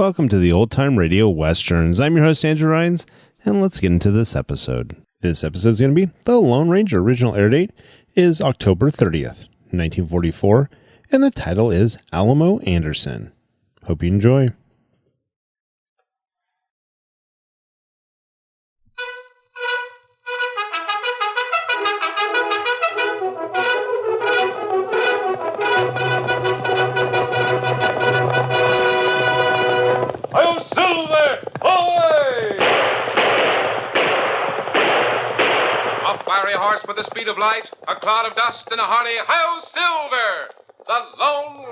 Welcome to the Old Time Radio Westerns. I'm your host, Andrew Rhynes, and let's get into this episode. This episode is going to be The Lone Ranger. Original air date is October 30th, 1944, and the title is Alamo Anderson. Hope you enjoy. Horse with the speed of light, a cloud of dust, and a hearty "Hi-Yo Silver!" The Lone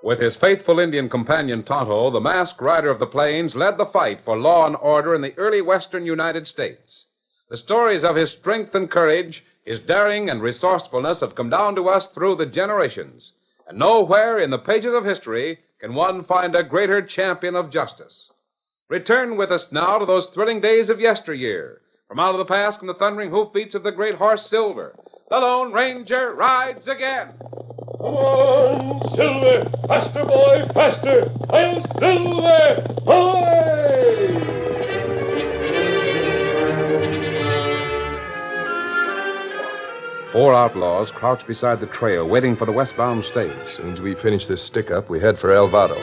With his faithful Indian companion Tonto, the masked rider of the plains led the fight for law and order in the early western United States. The stories of his strength and courage, his daring and resourcefulness have come down to us through the generations. And nowhere in the pages of history can one find a greater champion of justice. Return with us now to those thrilling days of yesteryear. From out of the past come the thundering hoofbeats of the great horse Silver. The Lone Ranger rides again. Come on, Silver! Faster, boy, faster! I'll Silver! Away! Four outlaws crouched beside the trail, waiting for the westbound stage. As soon as we finish this stick-up, we head for El Vado.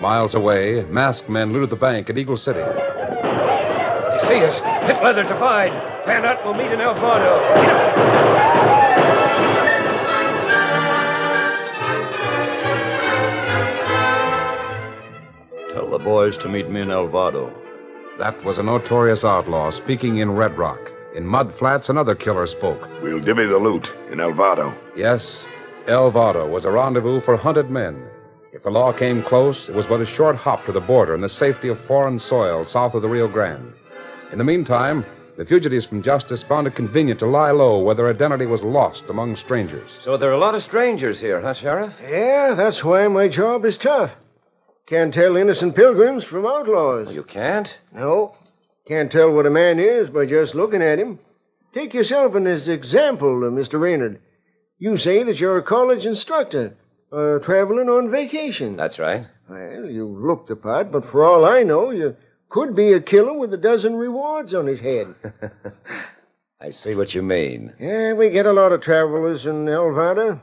Miles away, masked men looted the bank at Eagle City. They see us. Hit leather divide. Fan out, we'll meet in El Vado. Tell the boys to meet me in El Vado. That was a notorious outlaw speaking in Red Rock. In Mud Flats, another killer spoke. We'll divvy the loot in El Vado. Yes, El Vado was a rendezvous for hunted men. If the law came close, it was but a short hop to the border and the safety of foreign soil south of the Rio Grande. In the meantime, the fugitives from justice found it convenient to lie low where their identity was lost among strangers. So there are a lot of strangers here, huh, Sheriff? Yeah, that's why my job is tough. Can't tell innocent pilgrims from outlaws. Well, you can't? No. Can't tell what a man is by just looking at him. Take yourself as example, Mr. Raynard. You say that you're a college instructor, traveling on vacation. That's right. Well, you look the part, but for all I know, you could be a killer with a dozen rewards on his head. I see what you mean. Yeah, we get a lot of travelers in El Vado.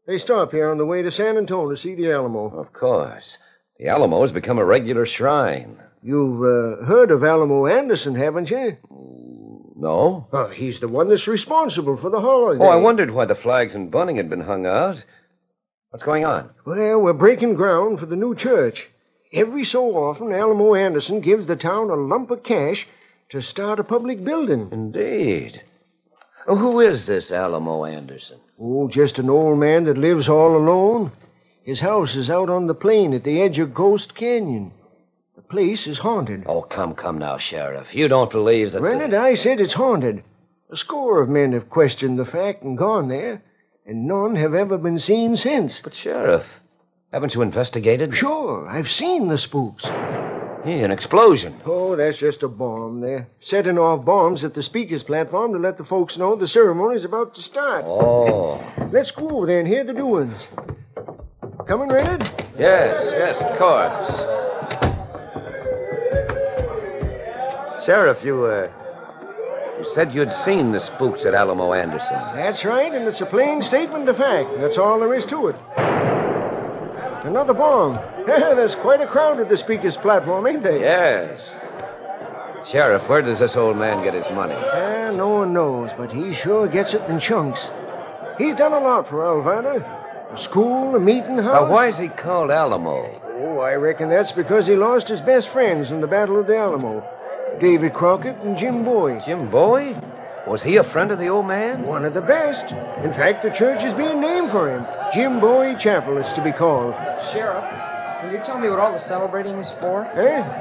They stop here on the way to San Antonio to see the Alamo. Of course. The Alamo has become a regular shrine. You've heard of Alamo Anderson, haven't you? No. Oh, he's the one that's responsible for the holiday. Oh, I wondered why the flags and bunting had been hung out. What's going on? Well, we're breaking ground for the new church. Every so often, Alamo Anderson gives the town a lump of cash to start a public building. Indeed. Oh, who is this Alamo Anderson? Oh, just an old man that lives all alone. His house is out on the plain at the edge of Ghost Canyon. The place is haunted. Oh, come now, Sheriff. You don't believe that... Renard, I said it's haunted. A score of men have questioned the fact and gone there, and none have ever been seen since. But, Sheriff, haven't you investigated? Sure, I've seen the spooks. Hey, an explosion. Oh, that's just a bomb. They're setting off bombs at the speaker's platform to let the folks know the ceremony's about to start. Oh. Let's go over there and hear the doings. Coming, Reynard? Yes, of course. Sheriff, you said you'd seen the spooks at Alamo Anderson. That's right, and it's a plain statement of fact. That's all there is to it. Another bomb. There's quite a crowd at the speaker's platform, ain't there? Yes. Sheriff, where does this old man get his money? No one knows, but he sure gets it in chunks. He's done a lot for Alvada. A school, a meeting house. Now, why is he called Alamo? Oh, I reckon that's because he lost his best friends in the Battle of the Alamo. David Crockett and Jim Boy. Jim Boy? Was he a friend of the old man? One of the best. In fact, the church is being named for him. Jim Boy Chapel, it's to be called. Sheriff, can you tell me what all the celebrating is for?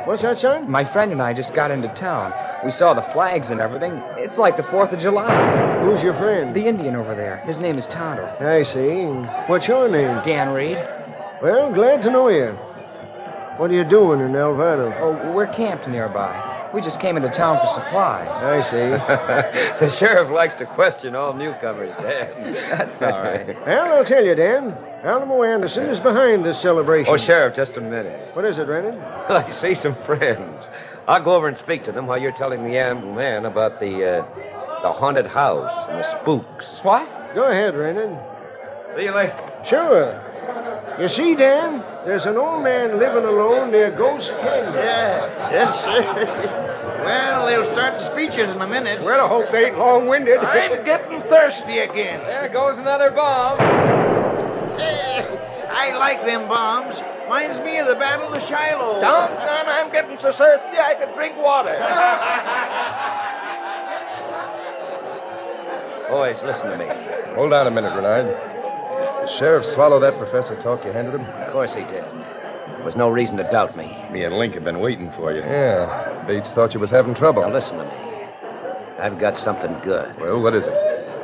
What's that, son? My friend and I just got into town. We saw the flags and everything. It's like the 4th of July. Who's your friend? The Indian over there. His name is Tonto. I see. What's your name? Dan Reed. Well, glad to know you. What are you doing in Alvada? Oh, we're camped nearby. We just came into town for supplies. I see. The sheriff likes to question all newcomers, Dan. That's all right. Well, I'll tell you, Dan. Alamo Anderson is behind this celebration. Oh, Sheriff, just a minute. What is it, Reynard? I see some friends. I'll go over and speak to them while you're telling the old man about the haunted house and the spooks. What? Go ahead, Reynard. See you later. Sure. You see, Dan, there's an old man living alone near Ghost Canyon. Yes, sir. Well, they'll start the speeches in a minute. Well, I hope they ain't long-winded. I'm getting thirsty again. There goes another bomb. I like them bombs. Reminds me of the Battle of Shiloh. Doggone, I'm getting so thirsty I could drink water. Boys, listen to me. Hold on a minute, Rhynes. The sheriff swallow that professor talk you handed him? Of course he did. There was no reason to doubt me. Me and Link have been waiting for you. Yeah. Bates thought you was having trouble. Now listen to me. I've got something good. Well, what is it?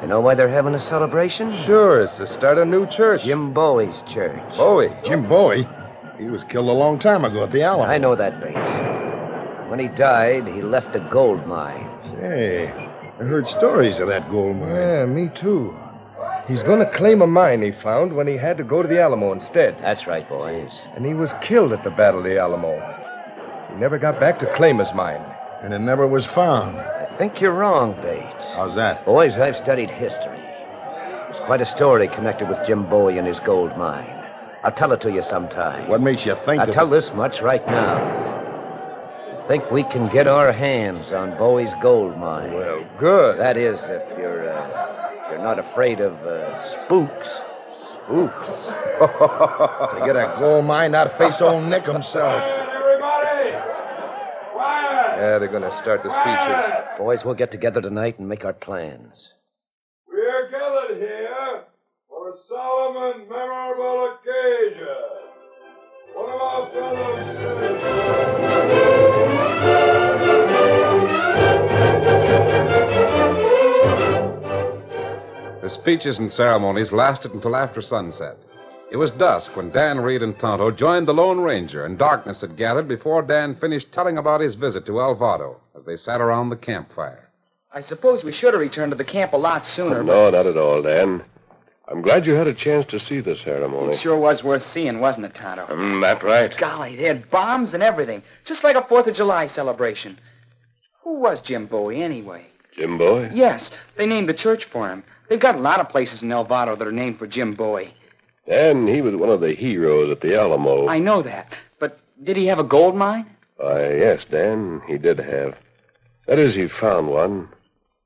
You know why they're having a celebration? Sure, it's to start a new church. Jim Bowie's church. Bowie. Jim Bowie? He was killed a long time ago at the Alamo. I know that, Bates. When he died, he left a gold mine. Hey, I heard stories of that gold mine. Yeah, me too. He's going to claim a mine he found when he had to go to the Alamo instead. That's right, boys. And he was killed at the Battle of the Alamo. He never got back to claim his mine. And it never was found. I think you're wrong, Bates. How's that? Boys, I've studied history. There's quite a story connected with Jim Bowie and his gold mine. I'll tell it to you sometime. What makes you think I'll tell this much right now. I think we can get our hands on Bowie's gold mine. Well, good. That is, if you're not afraid of spooks. Spooks? To get a gold mine, that'd face old Nick himself. Everybody! Quiet! Yeah, they're going to start the speeches. Boys, we'll get together tonight and make our plans. We're gathered here for a solemn and memorable occasion. One of our The speeches and ceremonies lasted until after sunset. It was dusk when Dan Reed and Tonto joined the Lone Ranger, and darkness had gathered before Dan finished telling about his visit to Alvado as they sat around the campfire. I suppose we should have returned to the camp a lot sooner. No, not at all, Dan. I'm glad you had a chance to see the ceremony. It sure was worth seeing, wasn't it, Tonto? That's right. Golly, they had bombs and everything. Just like a 4th of July celebration. Who was Jim Bowie, anyway? Jim Bowie? Yes, they named the church for him. They've got a lot of places in Alvado that are named for Jim Bowie. Dan, he was one of the heroes at the Alamo. I know that. But did he have a gold mine? Yes, Dan, he did have. That is, he found one.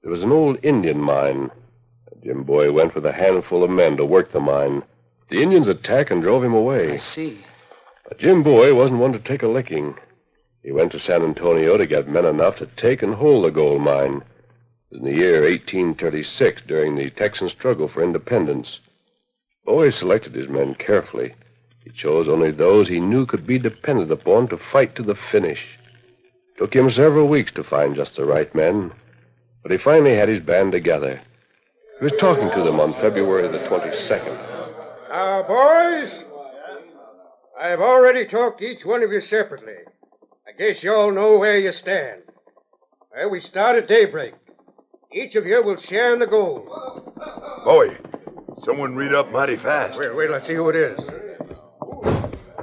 It was an old Indian mine. Jim Bowie went with a handful of men to work the mine. The Indians attacked and drove him away. I see. But Jim Bowie wasn't one to take a licking. He went to San Antonio to get men enough to take and hold the gold mine. It was in the year 1836, during the Texan struggle for independence. Bowie selected his men carefully. He chose only those he knew could be depended upon to fight to the finish. It took him several weeks to find just the right men. But he finally had his band together. He was talking to them on February the 22nd. Now, boys, I've already talked to each one of you separately. I guess you all know where you stand. Well, we start at daybreak. Each of you will share in the gold. Boy, someone read up mighty fast. Wait, let's see who it is.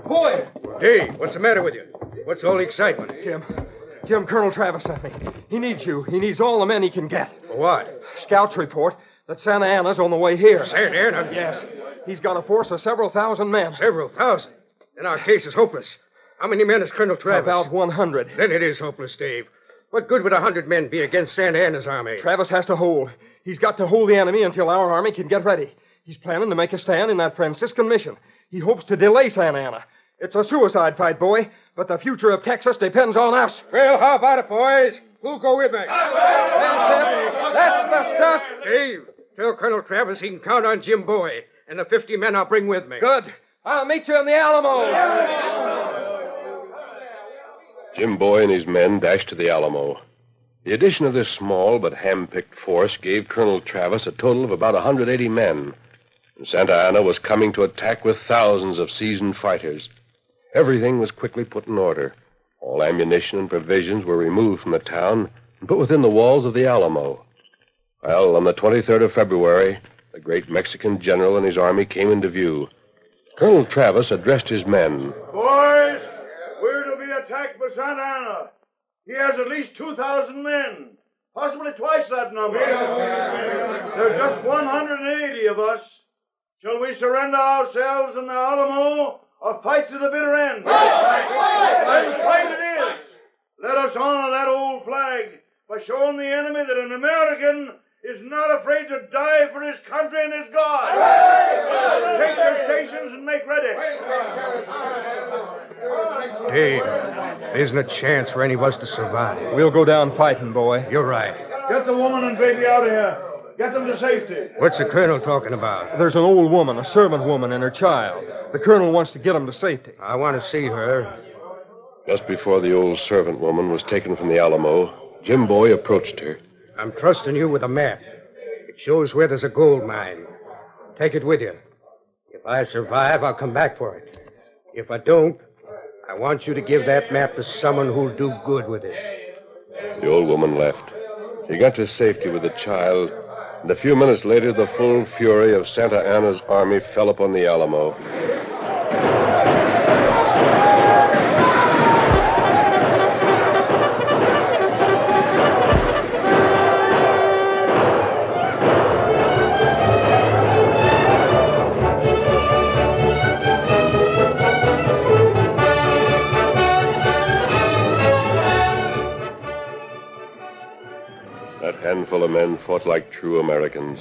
Boy! Dave, what's the matter with you? What's all the excitement? Jim, Colonel Travis sent me. He needs you. He needs all the men he can get. For what? Scouts report that Santa Anna's on the way here. Santa Anna? Yes. He's got a force of several thousand men. Several thousand? Then our case is hopeless. How many men is Colonel Travis? About 100. Then it is hopeless, Dave. What good would 100 men be against Santa Anna's army? Travis has to hold. He's got to hold the enemy until our army can get ready. He's planning to make a stand in that Franciscan mission. He hopes to delay Santa Anna. It's a suicide fight, boy, but the future of Texas depends on us. Well, how about it, boys? Who'll go with me? That's the stuff. Dave, tell Colonel Travis he can count on Jim Boy and the 50 men I'll bring with me. Good. I'll meet you in the Alamo. Jim Boy and his men dashed to the Alamo. The addition of this small but hand-picked force gave Colonel Travis a total of about 180 men. And Santa Anna was coming to attack with thousands of seasoned fighters. Everything was quickly put in order. All ammunition and provisions were removed from the town and put within the walls of the Alamo. Well, on the 23rd of February, the great Mexican general and his army came into view. Colonel Travis addressed his men. Boys, we're to be attacked by Santa Anna. He has at least 2,000 men, possibly twice that number. There are just 180 of us. Shall we surrender ourselves in the Alamo or fight to the bitter end? Then fight it is. Let us honor that old flag by showing the enemy that an American is not afraid to die for his country and his God. Take your stations and make ready. Dave, there isn't a chance for any of us to survive. We'll go down fighting, boy. You're right. Get the woman and baby out of here. Get them to safety. What's the colonel talking about? There's an old woman, a servant woman, and her child. The colonel wants to get them to safety. I want to see her. Just before the old servant woman was taken from the Alamo, Jim Boy approached her. I'm trusting you with a map. It shows where there's a gold mine. Take it with you. If I survive, I'll come back for it. If I don't, I want you to give that map to someone who'll do good with it. The old woman left. She got to safety with the child, and a few minutes later, the full fury of Santa Anna's army fell upon the Alamo. Handful of men fought like true Americans.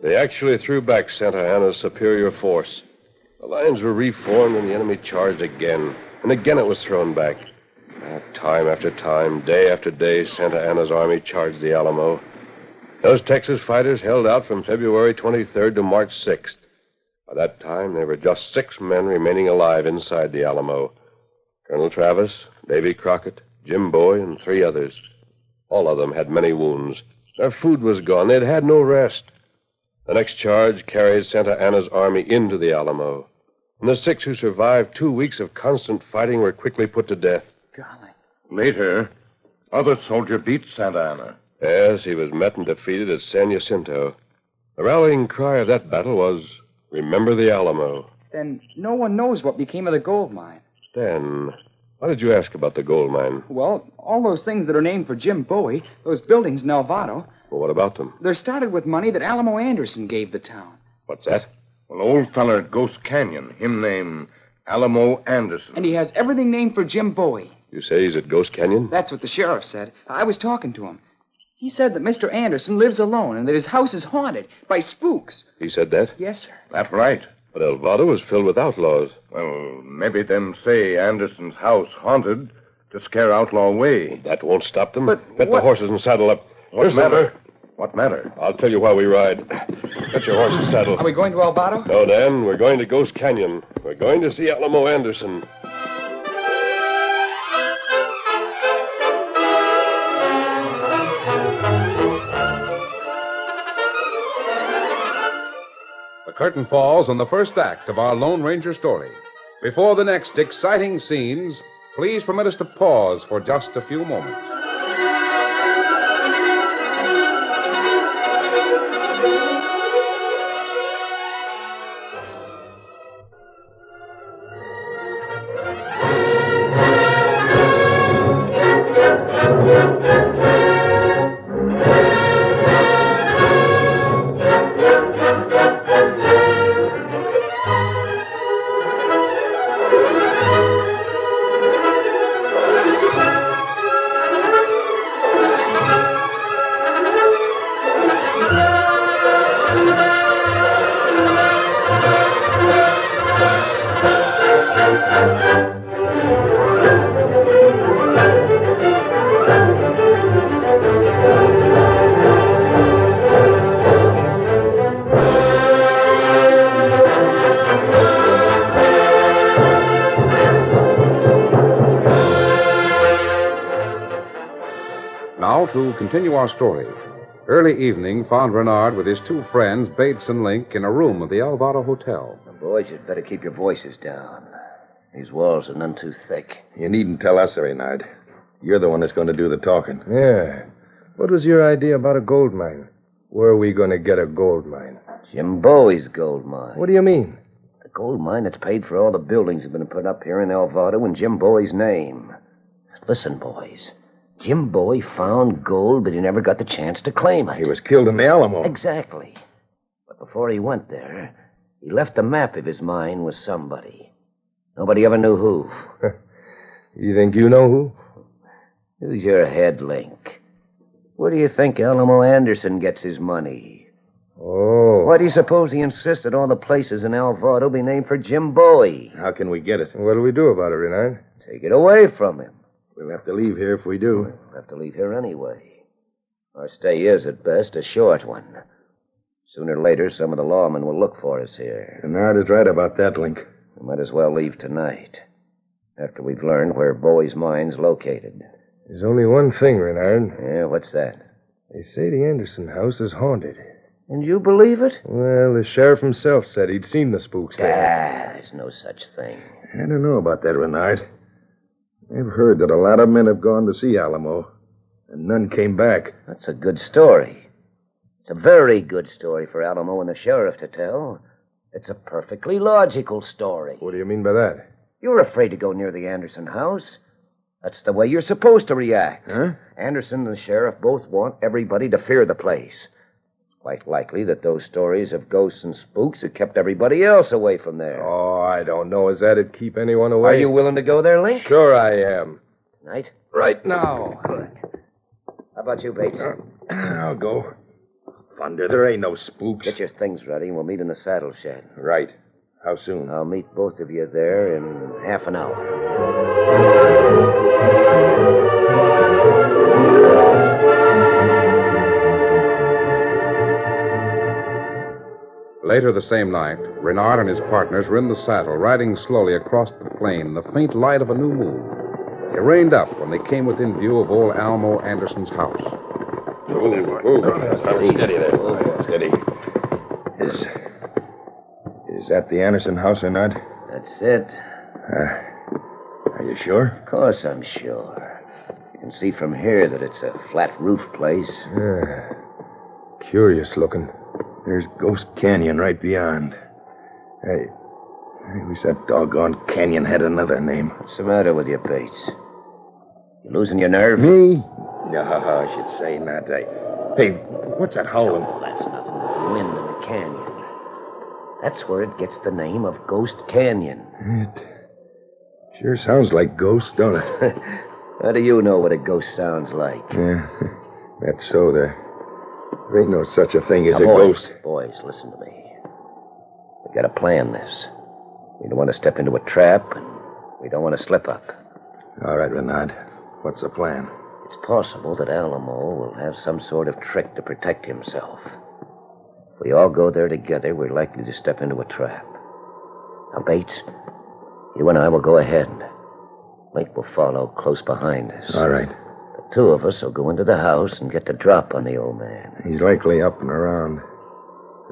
They actually threw back Santa Anna's superior force. The lines were reformed and the enemy charged again. And again it was thrown back. Time after time, day after day, Santa Anna's army charged the Alamo. Those Texas fighters held out from February 23rd to March 6th. By that time, there were just 6 men remaining alive inside the Alamo. Colonel Travis, Davy Crockett, Jim Boy, and 3 others. All of them had many wounds. Their food was gone. They'd had no rest. The next charge carried Santa Anna's army into the Alamo. And the 6 who survived 2 weeks of constant fighting were quickly put to death. Golly. Later, other soldier beat Santa Anna. Yes, he was met and defeated at San Jacinto. The rallying cry of that battle was, "Remember the Alamo." Then no one knows what became of the gold mine. Then, why did you ask about the gold mine? Well, all those things that are named for Jim Bowie, those buildings in Elvado, Well, what about them? they're started with money that Alamo Anderson gave the town. What's that? Well, old feller at Ghost Canyon, him named Alamo Anderson. And he has everything named for Jim Bowie. You say he's at Ghost Canyon? That's what the sheriff said. I was talking to him. He said that Mr. Anderson lives alone and that his house is haunted by spooks. He said that? Yes, sir. That's right. But Elvado is filled with outlaws. Well, maybe them say Anderson's house haunted to scare outlaw away. That won't stop them. But Get what- the horses and saddle up. What Here's matter? Silver. What matter? I'll tell you why we ride. Get your horses saddled. Are we going to Elvado? No, Dan, we're going to Ghost Canyon. We're going to see Alamo Anderson. curtain falls on the first act of our Lone Ranger story. Before the next exciting scenes, please permit us to pause for just a few moments. Now, to continue our story. Early evening found Renard with his two friends, Bates and Link, in a room of the Alvaro Hotel. Now, boys, you'd better keep your voices down. These walls are none too thick. You needn't tell us, Renard. You're the one that's going to do the talking. Yeah. What was your idea about a gold mine? Where are we going to get a gold mine? Jim Bowie's gold mine. What do you mean? The gold mine that's paid for all the buildings that have been put up here in Alvaro in Jim Bowie's name. Listen, boys. Jim Bowie found gold, but he never got the chance to claim it. He was killed in the Alamo. Exactly. But before he went there, he left a map of his mine with somebody. Nobody ever knew who. You think you know who? Who's your head, Link? Where do you think Alamo Anderson gets his money? Oh. Why do you suppose he insisted all the places in Alvaro be named for Jim Bowie? How can we get it? What'll we do about it, Renard? Take it away from him. We'll have to leave here if we do. We'll have to leave here anyway. Our stay is, at best, a short one. Sooner or later, some of the lawmen will look for us here. Renard is right about that, Link. We might as well leave tonight, after we've learned where Bowie's mine's located. There's only one thing, Renard. Yeah, what's that? They say the Anderson house is haunted. And you believe it? Well, the sheriff himself said he'd seen the spooks there. There's no such thing. I don't know about that, Renard. I've heard that a lot of men have gone to see Alamo, and none came back. That's a good story. It's a very good story for Alamo and the sheriff to tell. It's a perfectly logical story. What do you mean by that? You're afraid to go near the Anderson house. That's the way you're supposed to react. Huh? Anderson and the sheriff both want everybody to fear the place. It's quite likely that those stories of ghosts and spooks have kept everybody else away from there. Oh, I don't know as that'd keep anyone away. Are you willing to go there, Link? Sure I am. Tonight? Right now. Good. How about you, Bates? I'll go. Thunder, there ain't no spooks. Get your things ready and we'll meet in the saddle shed. Right. How soon? I'll meet both of you there in half an hour. Later the same night, Renard and his partners were in the saddle, riding slowly across the plain in the faint light of a new moon. They reined up when they came within view of old Alamo Anderson's house. Steady there. Steady. Is that the Anderson house or not? That's it. Are you sure? Of course I'm sure. You can see from here that it's a flat roof place. Yeah. Curious looking. There's Ghost Canyon right beyond. Hey, I wish that doggone canyon had another name. What's the matter with you, Bates? You losing your nerve? Me? No, I should say not. Hey, what's that howling? Oh, that's nothing but the wind in the canyon. That's where it gets the name of Ghost Canyon. It sure sounds like ghosts, don't it? How do you know what a ghost sounds like? Yeah, that's so. There ain't no such a thing as now, a ghost. Boys, listen to me. We gotta plan this. We don't want to step into a trap, and we don't want to slip up. All right, Renard. What's the plan? It's possible that Alamo will have some sort of trick to protect himself. If we all go there together, we're likely to step into a trap. Now, Bates, you and I will go ahead. Link will follow close behind us. All right. The two of us will go into the house and get the drop on the old man. He's likely up and around.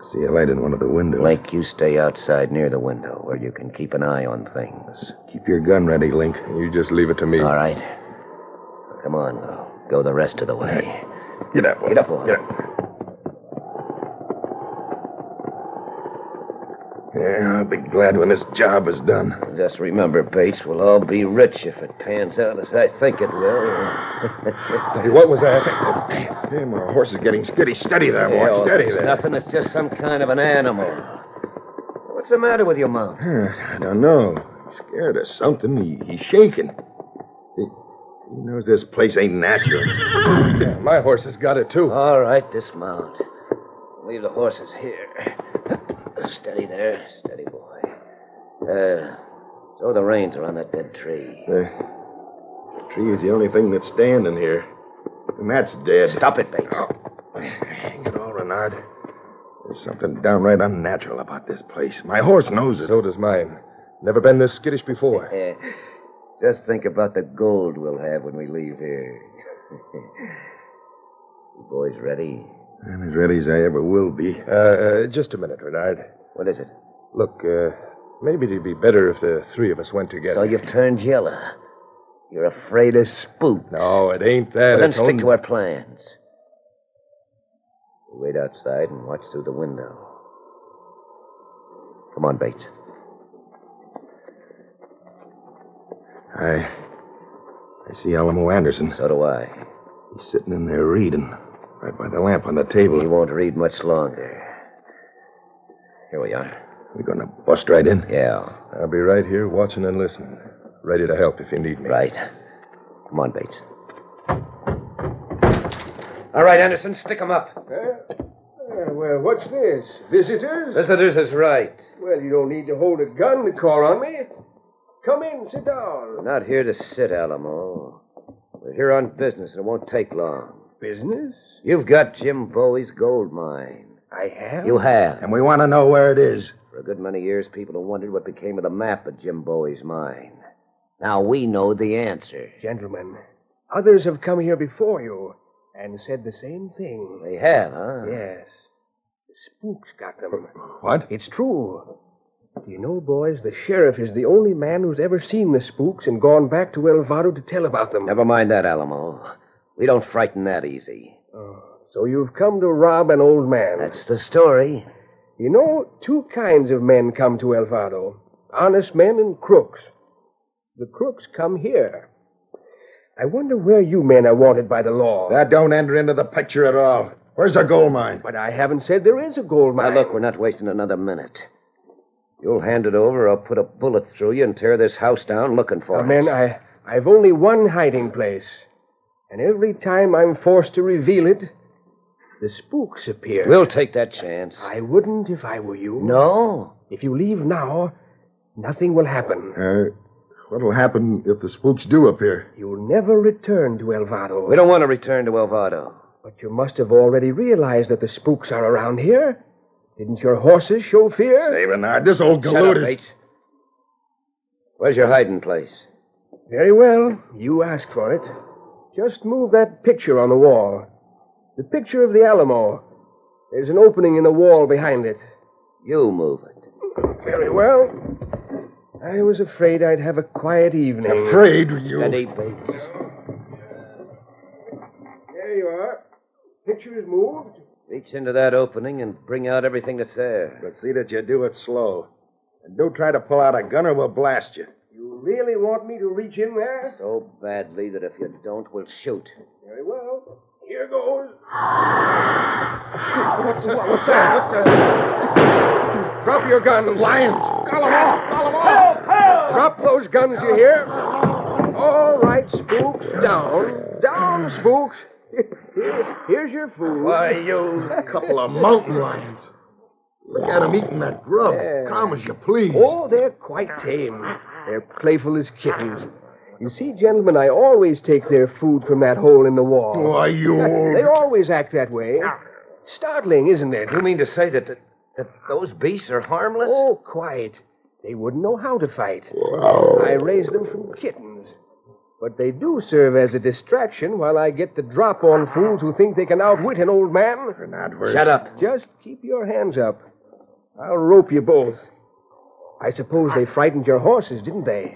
I see a light in one of the windows. Link, you stay outside near the window where you can keep an eye on things. Keep your gun ready, Link. You just leave it to me. All right. Come on, now. Go the rest of the way. Get up, boy. Get up, boy. Get up. Yeah, I'll be glad when this job is done. Just remember, Bates, we'll all be rich if it pans out as I think it will. Hey, what was that? Hey, my horse is getting skitty. Steady there, boy. Yeah, Steady it's there. nothing. It's just some kind of an animal. What's the matter with your mount? I don't know. He's scared of something. He's shaking. He knows this place ain't natural. Yeah, my horse has got it, too. All right, dismount. Leave the horses here. Steady there. Steady, boy. So the reins are on that dead tree. The tree is the only thing that's standing here. And that's dead. Stop it, Bates. Oh, hang it all, Renard. There's something downright unnatural about this place. My horse knows it. So does mine. Never been this skittish before. Just think about the gold we'll have when we leave here. You boys ready? I'm as ready as I ever will be. Just a minute, Renard. What is it? Look, maybe it'd be better if the three of us went together. So you've turned yellow. You're afraid of spooks. No, it ain't that. Well, then it's stick to our plans. We wait outside and watch through the window. Come on, Bates. I see Alamo Anderson. So do I. He's sitting in there reading, right by the lamp on the table. He won't read much longer. Here we are. We're going to bust right in? Yeah. I'll be right here watching and listening. Ready to help if you need me. Right. Come on, Bates. All right, Anderson, stick 'em up. Well, what's this? Visitors? Visitors is right. Well, you don't need to hold a gun to call on me. Come in, sit down. We're not here to sit, Alamo. We're here on business, and it won't take long. Business? You've got Jim Bowie's gold mine. I have? You have. And we want to know where it is. For a good many years, people have wondered what became of the map of Jim Bowie's mine. Now we know the answer. Gentlemen, others have come here before you and said the same thing. They have, huh? Yes. The spooks got them. What? It's true. Do you know, boys, the sheriff is the only man who's ever seen the spooks and gone back to El Vado to tell about them. Never mind that, Alamo. We don't frighten that easy. Oh, so you've come to rob an old man. That's the story. You know, two kinds of men come to El Vado. Honest men and crooks. The crooks come here. I wonder where you men are wanted by the law. That don't enter into the picture at all. Where's the gold mine? But I haven't said there is a gold mine. Now, look, we're not wasting another minute. You'll hand it over, or I'll put a bullet through you and tear this house down looking for it. Men, I've only one hiding place. And every time I'm forced to reveal it, the spooks appear. We'll take that chance. I wouldn't if I were you. No? If you leave now, nothing will happen. What'll happen if the spooks do appear? You'll never return to El Vado. We don't want to return to El Vado. But you must have already realized that the spooks are around here. Didn't your horses show fear? Say, Renard, this old Shut galoot up, is... Bates. Where's your hiding place? Very well. You asked for it. Just move that picture on the wall. The picture of the Alamo. There's an opening in the wall behind it. You move it. Very well. I was afraid I'd have a quiet evening. Afraid, you... Steady, Bates. There you are. Picture is moved. Reach into that opening and bring out everything that's there. But see that you do it slow. And don't try to pull out a gun or we'll blast you. You really want me to reach in there? So badly that if you don't, we'll shoot. Very well. Here goes. What's that? Drop your guns. Lions! Alamo! Help! Drop those guns, you hear? All right, spooks. Down. Down, spooks. Here's your food. Why, you couple of mountain lions. Look at them eating that grub. Yeah. Calm as you please. Oh, they're quite tame. They're playful as kittens. You see, gentlemen, I always take their food from that hole in the wall. Why, you old... They always act that way. Startling, isn't it? You mean to say that those beasts are harmless? Oh, quiet. They wouldn't know how to fight. I raised them from kittens. But they do serve as a distraction while I get the drop on fools who think they can outwit an old man. Shut up. Just keep your hands up. I'll rope you both. I suppose they frightened your horses, didn't they?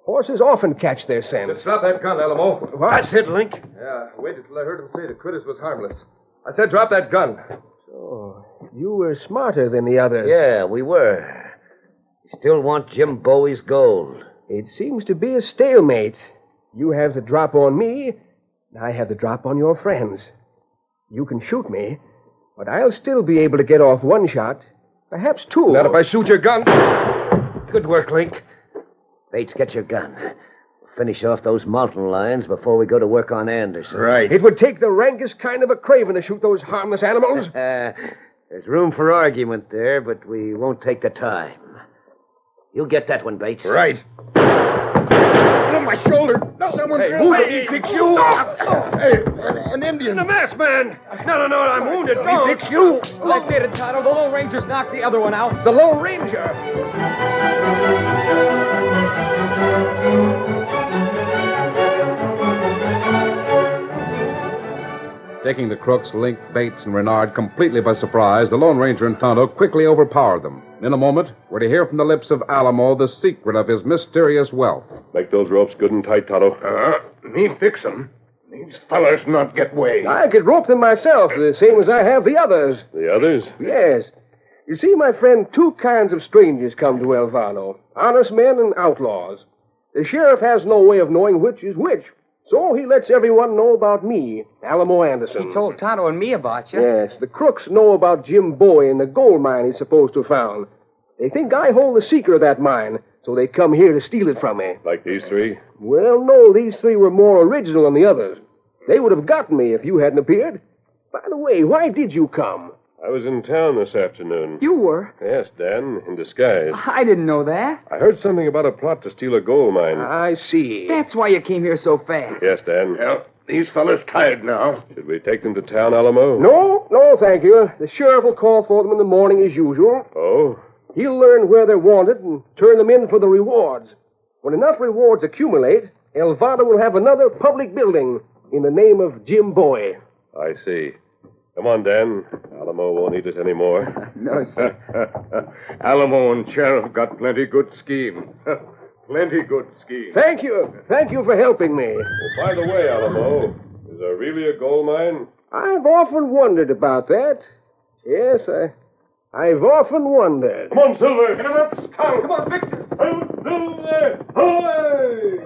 Horses often catch their scent. Just drop that gun, Alamo. What? That's it, Link. Yeah, waited till I heard him say the critters was harmless. I said drop that gun. Oh, you were smarter than the others. Yeah, we were. We still want Jim Bowie's gold. It seems to be a stalemate. You have the drop on me, and I have the drop on your friends. You can shoot me, but I'll still be able to get off one shot, perhaps two. Not if I shoot your gun. Good work, Link. Bates, get your gun. We'll finish off those mountain lions before we go to work on Anderson. Right. It would take the rankest kind of a craven to shoot those harmless animals. There's room for argument there, but we won't take the time. You'll get that one, Bates. Right. On my shoulder. No, someone move it. He fix you. Hey, an Indian. The masked man. No, I'm wounded. He fix you. That's it, Tonto. The Lone Ranger's knocked the other one out. The Lone Ranger. Taking the crooks, Link, Bates, and Renard completely by surprise, the Lone Ranger and Tonto quickly overpowered them. In a moment, we're to hear from the lips of Alamo the secret of his mysterious wealth. Make those ropes good and tight, Tonto. Me fix them. These fellers not get way. I could rope them myself, the same as I have the others. The others? Yes. You see, my friend, two kinds of strangers come to El Vado. Honest men and outlaws. The sheriff has no way of knowing which is which. So he lets everyone know about me, Alamo Anderson. He told Tonto and me about you. Yes, the crooks know about Jim Bowie and the gold mine he's supposed to have found. They think I hold the secret of that mine, so they come here to steal it from me. Like these three? Well, no, these three were more original than the others. They would have gotten me if you hadn't appeared. By the way, why did you come? I was in town this afternoon. You were? Yes, Dan, in disguise. I didn't know that. I heard something about a plot to steal a gold mine. I see. That's why you came here so fast. Yes, Dan. Well, these fellers tired now. Should we take them to town, Alamo? No, thank you. The sheriff will call for them in the morning as usual. Oh? He'll learn where they're wanted and turn them in for the rewards. When enough rewards accumulate, El Vado will have another public building in the name of Jim Bowie. I see. Come on, Dan. Alamo won't need us anymore. No, sir. Alamo and Sheriff got plenty good scheme. Plenty good scheme. Thank you. Thank you for helping me. Oh, by the way, Alamo, is there really a gold mine? I've often wondered about that. Yes, I've often wondered. Come on, Silver. Get him up, Scout. Come on, Victor. Silver! Away!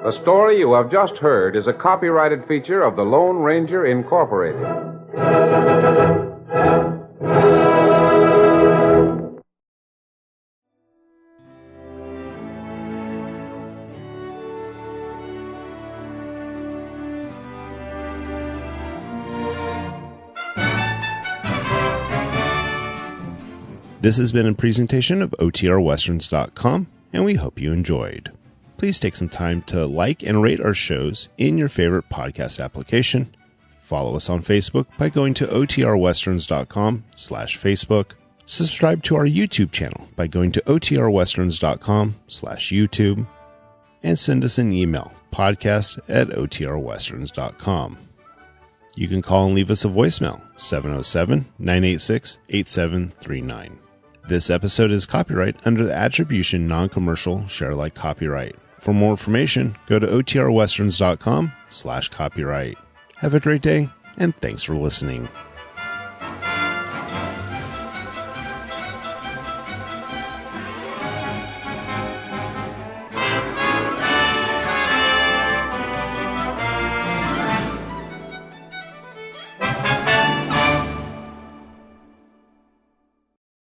The story you have just heard is a copyrighted feature of the Lone Ranger Incorporated. This has been a presentation of OTRWesterns.com, and we hope you enjoyed. Please take some time to like and rate our shows in your favorite podcast application. Follow us on Facebook by going to OTRWesterns.com/Facebook. Subscribe to our YouTube channel by going to OTRWesterns.com/YouTube. And send us an email, podcast@OTRWesterns.com. You can call and leave us a voicemail, 707-986-8739. This episode is copyright under the Attribution Non-Commercial Share-alike copyright. For more information, go to OTRWesterns.com/copyright. Have a great day, and thanks for listening.